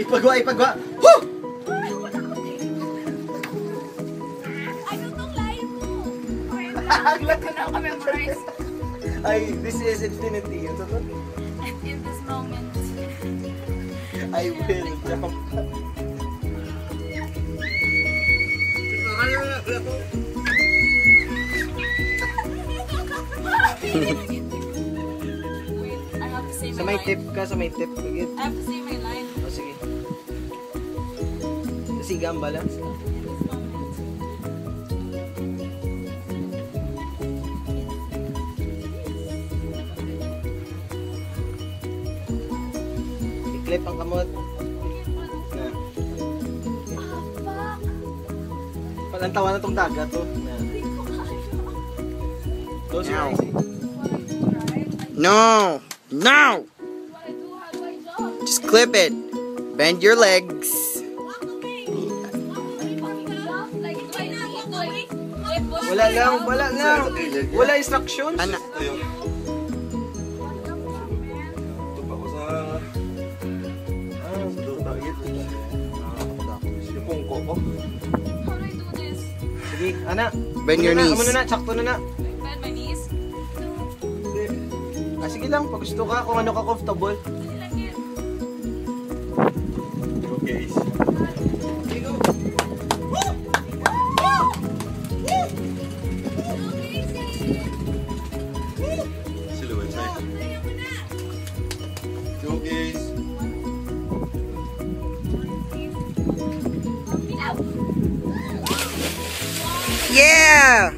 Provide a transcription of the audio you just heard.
Ipagwa, ipagwa. Woo! Ano tong layo mo? Aglat ko na ako memorize. Ay, this is infinity. Ito to. In this moment. I will jump. Wait, I have to say Sa my may line. tip ka, sa may tip. Sige. I have to say my line. O, sige. Sige, ang balance. In this moment. I-clip ang kamot. Na. Fuck! Palantawa na tong dagat to. Na. Hindi ko kaya. Close your Now. eyes. No! No! What I do? How do I jump? Just clip it. Bend your legs. Walk away! Walk away! Jump? Like, do I need to like push Wala lang, myself? wala lang. Wala instructions. Ano? Ito pa ko sa... sa target. Yung pungko ko. How do I do this? Sige, ana. Bend your Ano knees. na, sakto na na. Bend my knees? Ah, sige lang, pag gusto ka, kung ano ka comfortable. Like it. Go guys. Silhouette sa'yo. Go guys. Yeah!